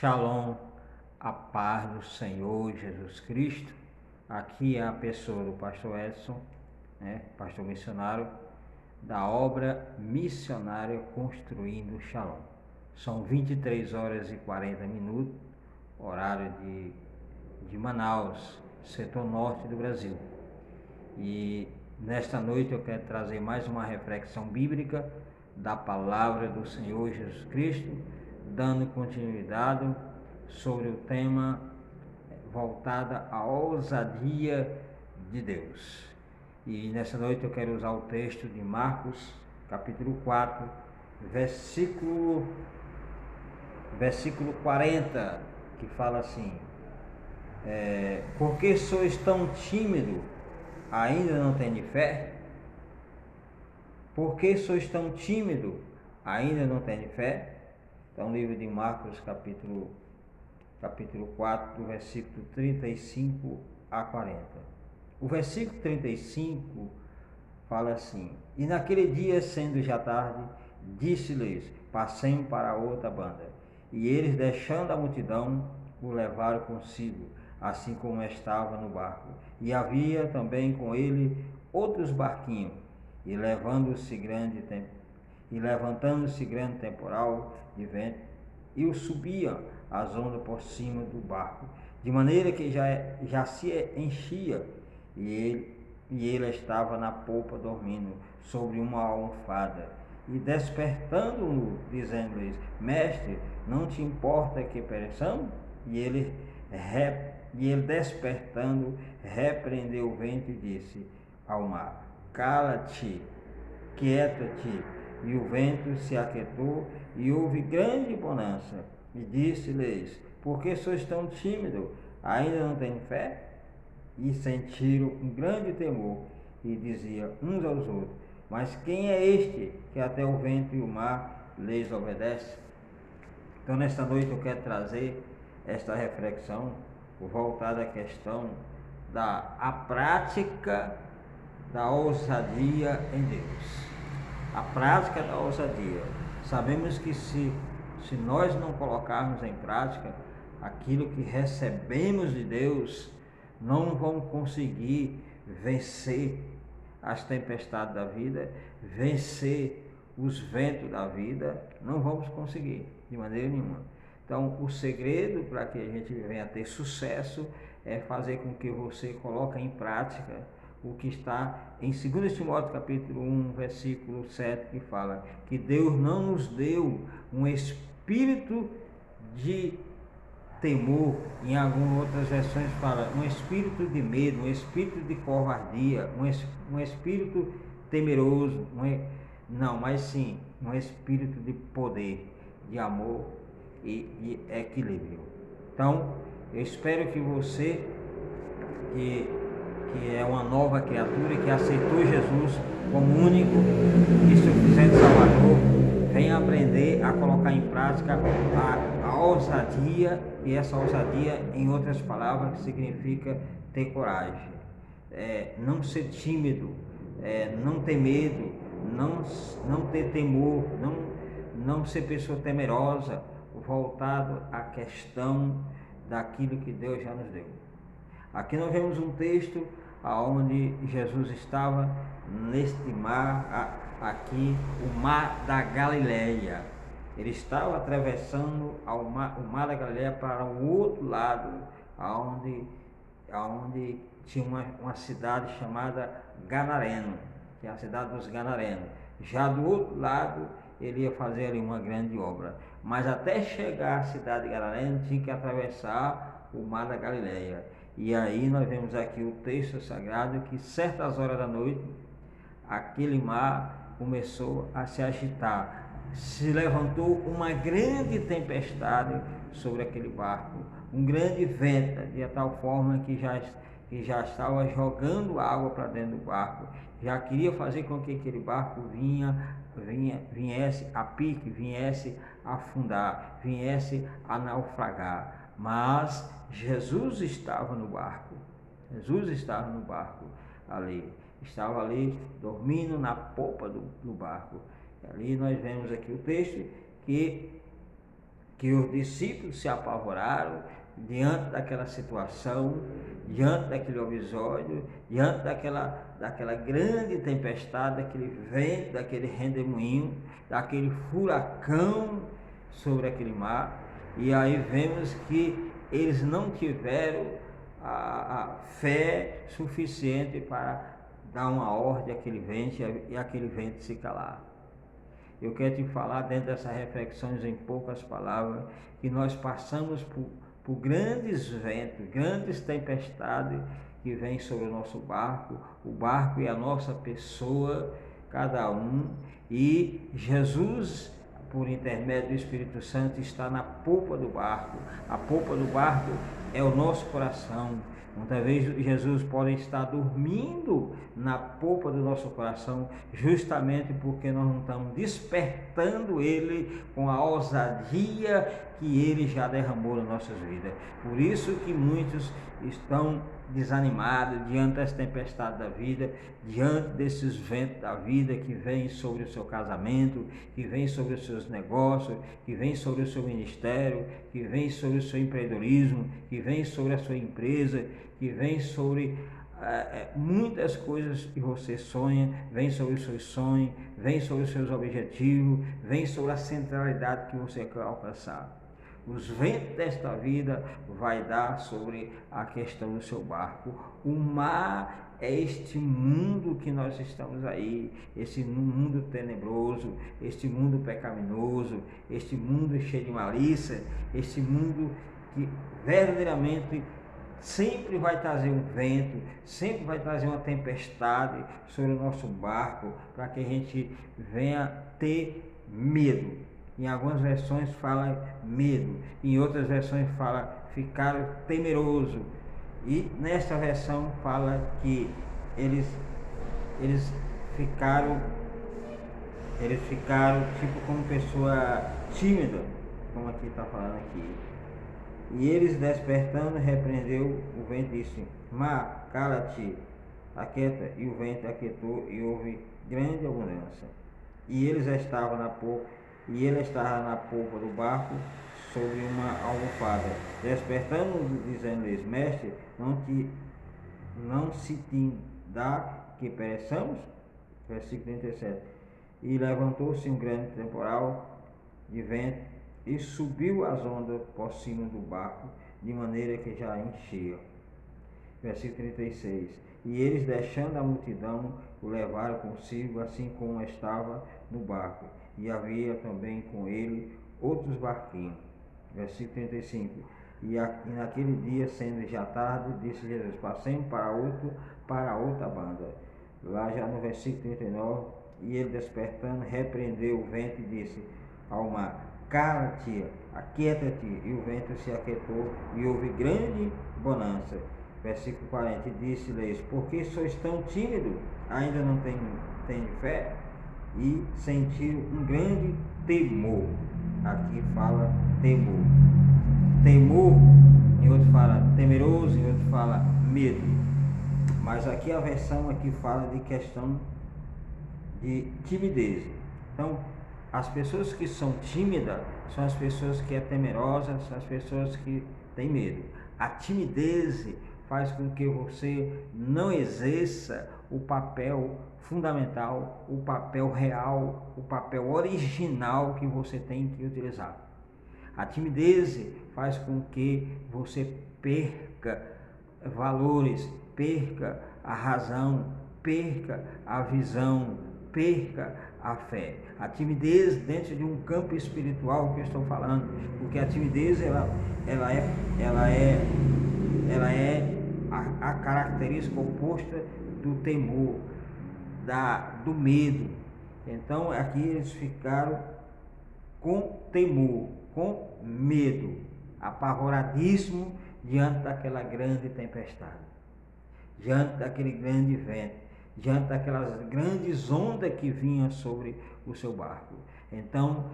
Shalom, a paz do Senhor Jesus Cristo. Aqui é a pessoa do pastor Edson, pastor missionário, da obra missionária Construindo Shalom. São 23 horas e 40 minutos, horário de Manaus, setor norte do Brasil. E nesta noite eu quero trazer mais uma reflexão bíblica da palavra do Senhor Jesus Cristo, dando continuidade sobre o tema voltada à ousadia de Deus. E nessa noite eu quero usar o texto de Marcos, capítulo 4, versículo 40, que fala assim: porque sois tão tímido, ainda não tendes fé? Por que sois tão tímido, ainda não tendes fé? Então, livro de Marcos, capítulo 4, do versículo 35 a 40. O versículo 35 fala assim: e naquele dia, sendo já tarde, disse-lhes: passem para outra banda. E eles, deixando a multidão, o levaram consigo, assim como estava no barco. E havia também com ele outros barquinhos, e levantando-se grande temporal de vento, e o subia as ondas por cima do barco, de maneira que já se enchia, e ele estava na popa dormindo sobre uma almofada. E despertando-o, dizendo-lhes: mestre, não te importa que pereçamos? E ele despertando, repreendeu o vento e disse ao mar: cala-te, quieta-te. E o vento se aquietou, e houve grande bonança. E disse-lhes: por que sois tão tímidos? Ainda não têm fé? E sentiram um grande temor, e diziam uns aos outros: mas quem é este que até o vento e o mar lhes obedece? Então, nesta noite eu quero trazer esta reflexão voltada à questão da prática da ousadia em Deus. A prática da ousadia. Sabemos que se nós não colocarmos em prática aquilo que recebemos de Deus, não vamos conseguir vencer as tempestades da vida, vencer os ventos da vida, não vamos conseguir de maneira nenhuma. Então, o segredo para que a gente venha ter sucesso é fazer com que você coloque em prática o que está em 2 Timóteo capítulo 1, versículo 7, que fala que Deus não nos deu um espírito de temor. Em algumas outras versões fala um espírito de medo, um espírito de covardia, um espírito temeroso, mas sim um espírito de poder, de amor e de equilíbrio. Então, eu espero que você que é uma nova criatura, que aceitou Jesus como único e suficiente Salvador, venha aprender a colocar em prática a ousadia, e essa ousadia, em outras palavras, significa ter coragem, não ser tímido, não ter medo, não ter temor, não ser pessoa temerosa, voltado à questão daquilo que Deus já nos deu. Aqui nós vemos um texto onde Jesus estava neste mar, aqui, o mar da Galileia. Ele estava atravessando o mar da Galileia para o outro lado, onde tinha uma cidade chamada Gadareno, que é a cidade dos Gadarenos. Já do outro lado, ele ia fazer ali uma grande obra. Mas até chegar à cidade de Gadareno, tinha que atravessar o mar da Galileia. E aí nós vemos aqui o texto sagrado que certas horas da noite aquele mar começou a se agitar. Se levantou uma grande tempestade sobre aquele barco, um grande vento, de tal forma que já estava jogando água para dentro do barco. Já queria fazer com que aquele barco viesse a pique, viesse a afundar, viesse a naufragar. Mas Jesus estava no barco. Jesus estava no barco ali. Estava ali dormindo na popa do barco. Ali nós vemos aqui o texto que que os discípulos se apavoraram diante daquela situação, diante daquele episódio, diante daquela grande tempestade, daquele vento, daquele redemoinho, daquele furacão sobre aquele mar. E aí vemos que eles não tiveram a fé suficiente para dar uma ordem àquele vento e aquele vento se calar. Eu quero te falar dentro dessas reflexões em poucas palavras, que nós passamos por grandes ventos, grandes tempestades que vêm sobre o nosso barco. O barco é a nossa pessoa, cada um, e Jesus, por intermédio do Espírito Santo, está na polpa do barco. A polpa do barco é o nosso coração. Muitas vezes Jesus pode estar dormindo na polpa do nosso coração, justamente porque nós não estamos despertando Ele com a ousadia que Ele já derramou nas nossas vidas. Por isso que muitos estão desanimados diante das tempestades da vida, diante desses ventos da vida que vêm sobre o seu casamento, que vêm sobre os seus negócios, que vêm sobre o seu ministério, que vêm sobre o seu empreendedorismo, que vêm sobre a sua empresa, que vêm sobre muitas coisas que você sonha, vem sobre os seus sonhos, vem sobre os seus objetivos, vem sobre a centralidade que você quer alcançar. Os ventos desta vida vai dar sobre a questão do seu barco. O mar é este mundo que nós estamos aí, esse mundo tenebroso, este mundo pecaminoso, este mundo cheio de malícia, este mundo que verdadeiramente sempre vai trazer um vento, sempre vai trazer uma tempestade sobre o nosso barco, para que a gente venha ter medo. Em algumas versões fala medo, em outras versões fala ficar temeroso, e nesta versão fala que eles ficaram tipo como pessoa tímida, como aqui está falando aqui. E eles, despertando, repreendeu o vento e disse: Mar, cala-te, aquieta. E o vento aquietou e houve grande abundância. E ele estava na polpa do barco sobre uma almofada. Despertando, dizendo-lhes: Mestre, não se te dá que pereçamos? Versículo 37. E levantou-se um grande temporal de vento e subiu as ondas por cima do barco, de maneira que já enchia. Versículo 36. E eles, deixando a multidão, o levaram consigo, assim como estava no barco. E havia também com ele outros barquinhos. Versículo 35. E naquele dia, sendo já tarde, disse Jesus: Passemos para outra banda. Lá já no versículo 39. E ele, despertando, repreendeu o vento e disse ao mar: Cala-te, aquieta-te. E o vento se aquietou e houve grande bonança. Versículo 40. E disse-lhes: Por que sois tão tímidos? Ainda não tem fé? E sentiram um grande temor. Aqui fala temor. Temor, em outro fala temeroso, em outro fala medo. Mas aqui a versão aqui fala de questão de timidez. Então, as pessoas que são tímidas são as pessoas que é temerosas, são as pessoas que têm medo. A timidez faz com que você não exerça o papel fundamental, o papel real, o papel original que você tem que utilizar. A timidez faz com que você perca valores, perca a razão, perca a visão, perca a fé. A timidez dentro de um campo espiritual que eu estou falando, porque a timidez ela é a característica oposta do temor, do medo. Então aqui eles ficaram com temor, com medo, apavoradíssimo diante daquela grande tempestade, diante daquele grande vento, diante daquelas grandes ondas que vinham sobre o seu barco. Então,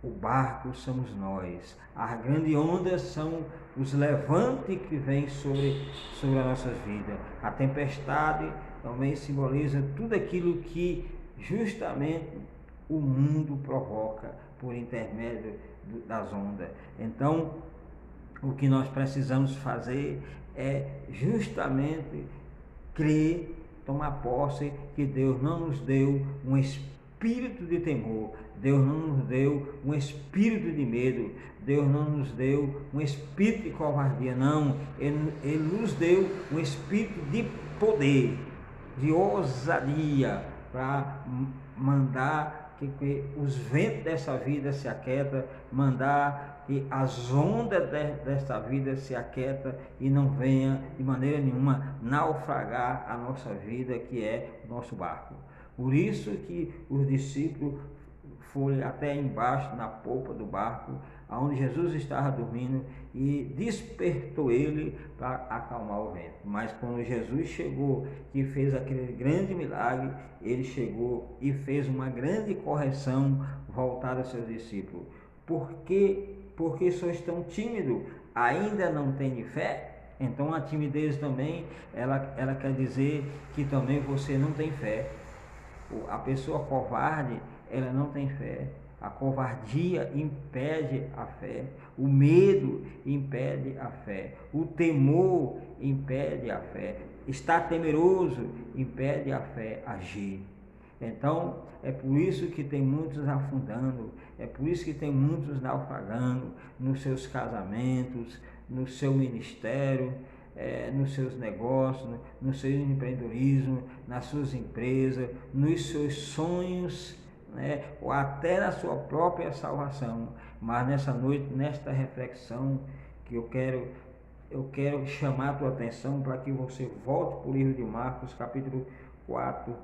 o barco somos nós. As grandes ondas são os levantes que vêm sobre as nossas vidas. A tempestade também simboliza tudo aquilo que justamente o mundo provoca por intermédio das ondas. Então, o que nós precisamos fazer é justamente crer, tomar posse que Deus não nos deu um espírito de temor, Deus não nos deu um espírito de medo, Deus não nos deu um espírito de covardia, não, Ele nos deu um espírito de poder, de ousadia, para mandar que os ventos dessa vida se aquietem, mandar que as ondas desta vida se aquietem e não venha de maneira nenhuma naufragar a nossa vida, que é o nosso barco. Por isso que os discípulos foram até embaixo na polpa do barco, onde Jesus estava dormindo, e despertou ele para acalmar o vento. Mas quando Jesus chegou e fez aquele grande milagre, ele chegou e fez uma grande correção voltada aos seus discípulos. Porque sois tão tímidos? Ainda não têm fé? Então a timidez também, ela quer dizer que também você não tem fé. A pessoa covarde, ela não tem fé. A covardia impede a fé, o medo impede a fé, o temor impede a fé, estar temeroso impede a fé agir. Então, é por isso que tem muitos afundando, é por isso que tem muitos naufragando nos seus casamentos, no seu ministério, nos seus negócios, no seu empreendedorismo, nas suas empresas, nos seus sonhos, ou até na sua própria salvação. Mas nessa noite, nesta reflexão, que eu quero chamar a tua atenção para que você volte para o livro de Marcos, capítulo 4,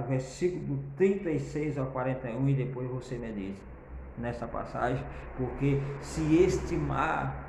versículo 36 ao 41, e depois você medite nessa passagem, porque se este mar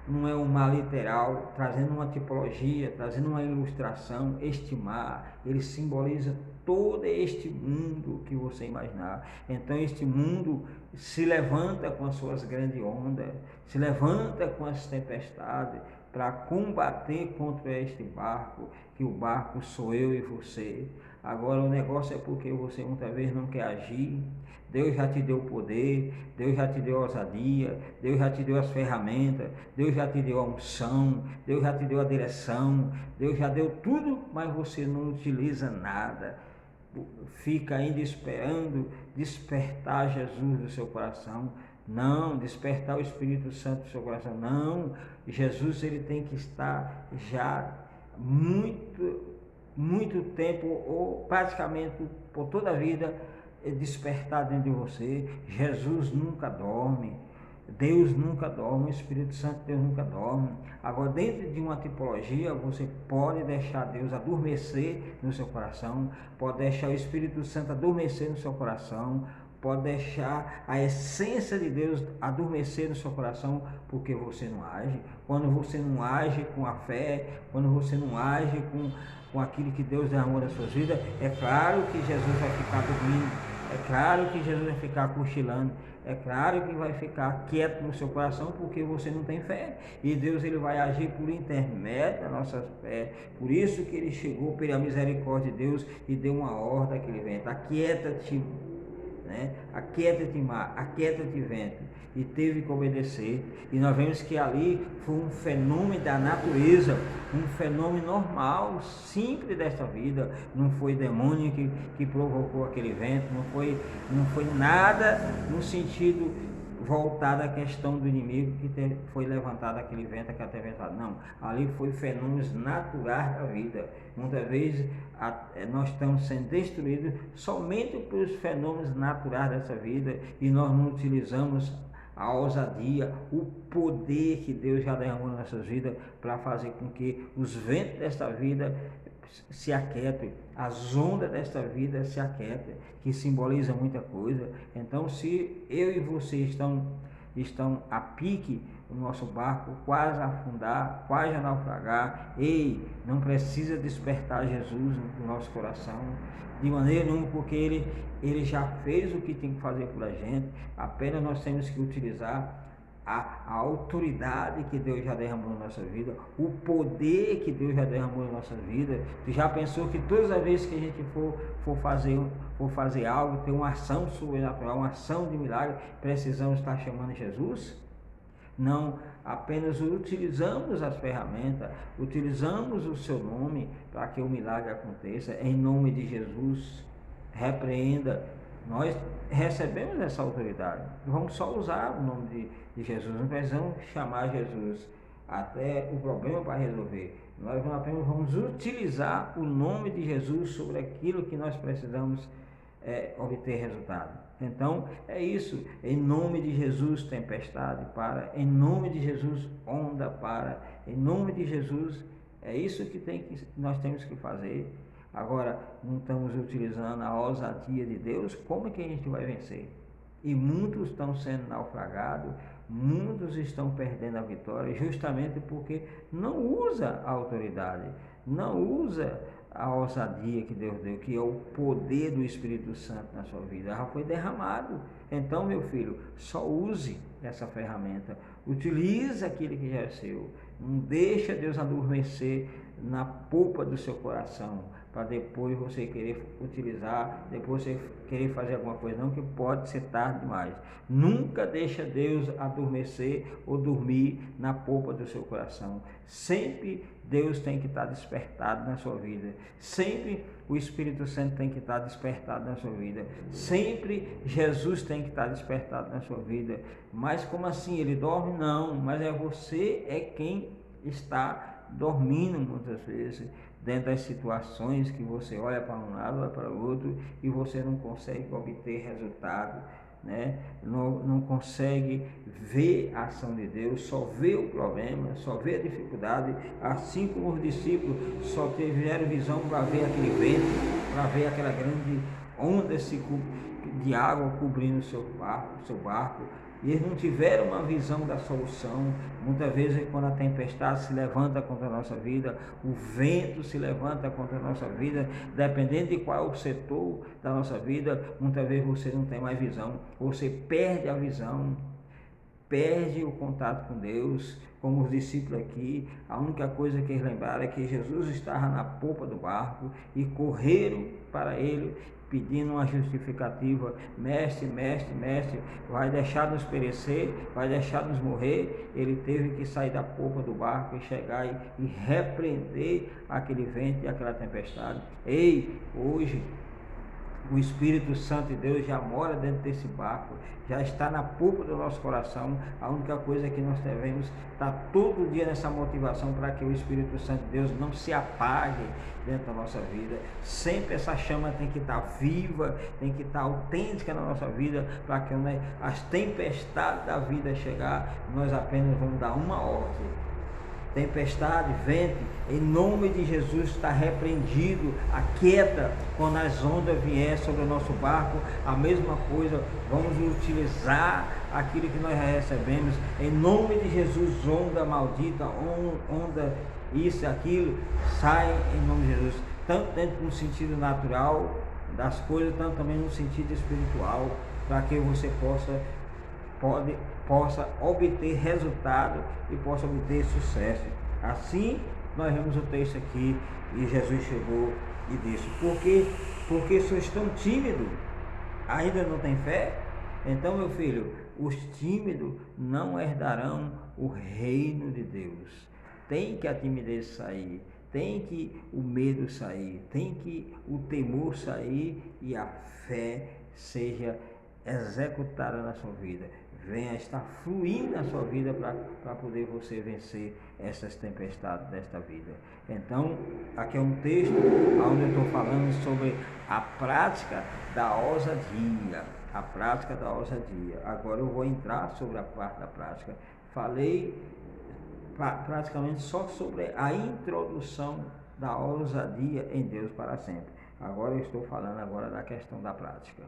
não é um mar literal, trazendo uma tipologia, trazendo uma ilustração, este mar, ele simboliza todo este mundo que você imaginar. Então este mundo se levanta com as suas grandes ondas, se levanta com as tempestades, para combater contra este barco, que o barco sou eu e você. Agora o negócio é porque você muitas vezes não quer agir. Deus já te deu o poder, Deus já te deu a ousadia, Deus já te deu as ferramentas, Deus já te deu a unção, Deus já te deu a direção, Deus já deu tudo, mas você não utiliza nada. Fica ainda esperando despertar Jesus do seu coração. Não, despertar o Espírito Santo do seu coração. Não, Jesus, ele tem que estar já muito tempo, ou praticamente por toda a vida, despertado dentro de você. Jesus nunca dorme, Deus nunca dorme, o Espírito Santo, Deus nunca dorme. Agora, dentro de uma tipologia, você pode deixar Deus adormecer no seu coração, pode deixar o Espírito Santo adormecer no seu coração, pode deixar a essência de Deus adormecer no seu coração, porque você não age. Quando você não age com a fé, quando você não age com aquilo que Deus derramou na sua vida, é claro que Jesus vai ficar dormindo, é claro que Jesus vai ficar cochilando, é claro que vai ficar quieto no seu coração, porque você não tem fé. E Deus, ele vai agir por intermédio da nossa fé. Por isso que ele chegou pela misericórdia de Deus e deu uma ordem àquele vento: aquieta-te, aquieta-te mar, aquieta-te vento, e teve que obedecer. E nós vemos que ali foi um fenômeno da natureza, um fenômeno normal, simples desta vida. Não foi demônio que provocou aquele vento, não foi nada no sentido voltado à questão do inimigo que foi levantado aquele vento, aquela tempestade. Não, ali foi fenômenos naturais da vida. Muitas vezes nós estamos sendo destruídos somente pelos fenômenos naturais dessa vida, e nós não utilizamos a ousadia, o poder que Deus já derramou nas nossas vidas, para fazer com que os ventos desta vida se aquietem, as ondas desta vida se aquietem, que simboliza muita coisa. Então, se eu e você estão a pique, o nosso barco quase a afundar, quase a naufragar, não precisa despertar Jesus no nosso coração de maneira nenhuma, porque ele já fez o que tem que fazer por a gente. Apenas nós temos que utilizar a autoridade que Deus já derramou na nossa vida, o poder que Deus já derramou na nossa vida. Tu já pensou que todas as vezes que a gente for fazer algo, ter uma ação sobrenatural, uma ação de milagre, precisamos estar chamando Jesus? Não, apenas utilizamos as ferramentas, utilizamos o seu nome para que o milagre aconteça, em nome de Jesus. Repreenda. Nós recebemos essa autoridade, vamos só usar o nome de Jesus, não precisamos chamar Jesus até o problema para resolver. Nós apenas vamos utilizar o nome de Jesus sobre aquilo que nós precisamos obter resultado. Então é isso, em nome de Jesus tempestade para, em nome de Jesus onda para, em nome de Jesus, é isso que nós temos que fazer. Agora, não estamos utilizando a ousadia de Deus, como é que a gente vai vencer? E muitos estão sendo naufragados, muitos estão perdendo a vitória, justamente porque não usa a autoridade, não usa a ousadia que Deus deu, que é o poder do Espírito Santo na sua vida. Já foi derramado. Então, meu filho, só use essa ferramenta, utilize aquilo que já é seu, não deixa Deus adormecer na polpa do seu coração, para depois você querer utilizar, depois você querer fazer alguma coisa, não, que pode ser tarde demais. Nunca deixa Deus adormecer ou dormir na polpa do seu coração. Sempre Deus tem que estar despertado na sua vida. Sempre o Espírito Santo tem que estar despertado na sua vida. Sempre Jesus tem que estar despertado na sua vida. Mas como assim? Ele dorme? Não, mas você é quem está dormindo muitas vezes, dentro das situações que você olha para um lado, olha para o outro e você não consegue obter resultado, né? Não consegue ver a ação de Deus, só vê o problema, só vê a dificuldade, assim como os discípulos só tiveram visão para ver aquele vento, para ver aquela grande onda de água cobrindo o seu barco. E eles não tiveram uma visão da solução. Muitas vezes, quando a tempestade se levanta contra a nossa vida, o vento se levanta contra a nossa vida, dependendo de qual é o setor da nossa vida, muitas vezes você não tem mais visão, você perde a visão, perde o contato com Deus. Como os discípulos aqui, a única coisa que eles lembraram é que Jesus estava na polpa do barco e correram para ele, pedindo uma justificativa: mestre, mestre, mestre, vai deixar-nos perecer, vai deixar-nos morrer. Ele teve que sair da polpa do barco e chegar e repreender aquele vento e aquela tempestade. Ei, hoje o Espírito Santo de Deus já mora dentro desse barco, já está na polpa do nosso coração. A única coisa que nós devemos estar todo dia nessa motivação para que o Espírito Santo de Deus não se apague dentro da nossa vida. Sempre essa chama tem que estar viva, tem que estar autêntica na nossa vida, para que as tempestades da vida chegar, nós apenas vamos dar uma ordem: tempestade, vento, em nome de Jesus está repreendido, aquieta. Quando as ondas vierem sobre o nosso barco, a mesma coisa, vamos utilizar aquilo que nós recebemos, em nome de Jesus. Onda maldita, onda isso e aquilo, sai em nome de Jesus, tanto dentro no sentido natural das coisas, tanto também no sentido espiritual, para que você possa obter resultado e possa obter sucesso. Assim, nós vemos o texto aqui, e Jesus chegou e disse: porque sois tão tímido, ainda não tem fé? Então, meu filho, os tímidos não herdarão o reino de Deus. Tem que a timidez sair, tem que o medo sair, tem que o temor sair e a fé seja executada na sua vida, venha estar fluindo na sua vida para poder você vencer essas tempestades desta vida. Então, aqui é um texto onde eu estou falando sobre a prática da ousadia, a prática da ousadia. Agora eu vou entrar sobre a parte da prática. Falei praticamente só sobre a introdução da ousadia em Deus para sempre. Agora eu estou falando agora da questão da prática,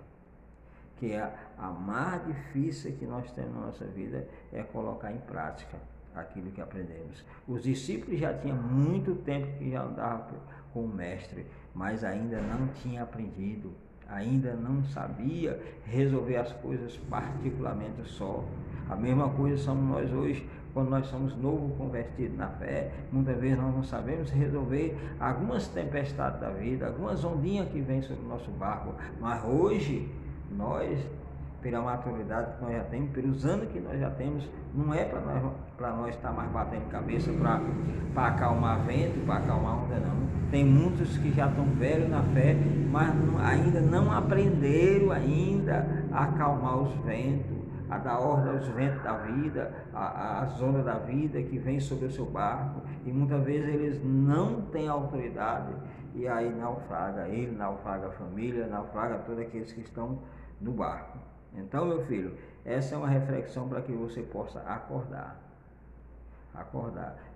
que é a mais difícil que nós temos na nossa vida, é colocar em prática aquilo que aprendemos. Os discípulos já tinham muito tempo que já andavam com o mestre, mas ainda não tinham aprendido ainda não sabia resolver as coisas particularmente só. A mesma coisa somos nós hoje, quando nós somos novo convertidos na fé. Muitas vezes nós não sabemos resolver algumas tempestades da vida, algumas ondinhas que vêm sobre o nosso barco, mas hoje nós, pela maturidade que nós já temos, pelos anos que nós já temos, não é para nós estar mais batendo cabeça para acalmar vento, para acalmar onda, não. Tem muitos que já estão velhos na fé, mas ainda não aprenderam ainda a acalmar os ventos, a dar ordem aos ventos da vida, às ondas da vida que vem sobre o seu barco, e muitas vezes eles não têm autoridade, e aí naufraga ele, naufraga a família, naufraga todos aqueles que estão no barco. Então, meu filho, essa é uma reflexão para que você possa acordar.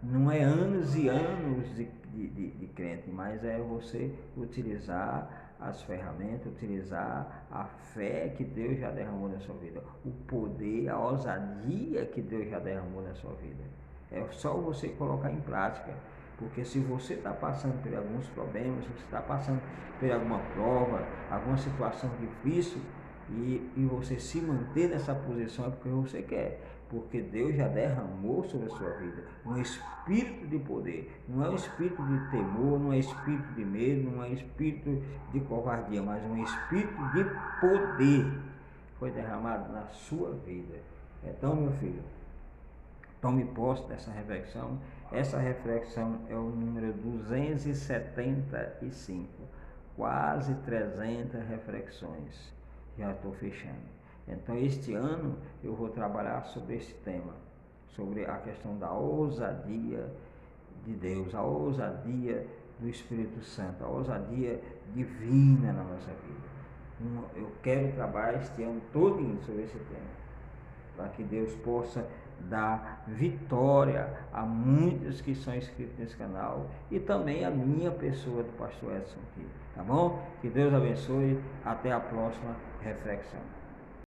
Não é anos e anos de crente, mas é você utilizar as ferramentas, utilizar a fé que Deus já derramou na sua vida, o poder, a ousadia que Deus já derramou na sua vida. É só você colocar em prática, porque se você está passando por alguns problemas, se você está passando por alguma prova, alguma situação difícil, e você se manter nessa posição é porque você quer, porque Deus já derramou sobre a sua vida um espírito de poder, não é um espírito de temor, não é espírito de medo, não é espírito de covardia, mas um espírito de poder foi derramado na sua vida. Então, meu filho, tome posse dessa reflexão. Essa reflexão é o número 275, quase 300 reflexões. Já estou fechando. Então, este ano eu vou trabalhar sobre esse tema, sobre a questão da ousadia de Deus, a ousadia do Espírito Santo, a ousadia divina na nossa vida. Eu quero trabalhar este ano todo sobre esse tema, para que Deus possa dar vitória a muitos que são inscritos nesse canal e também a minha pessoa, do pastor Edson aqui, tá bom? Que Deus abençoe, até a próxima reflexão.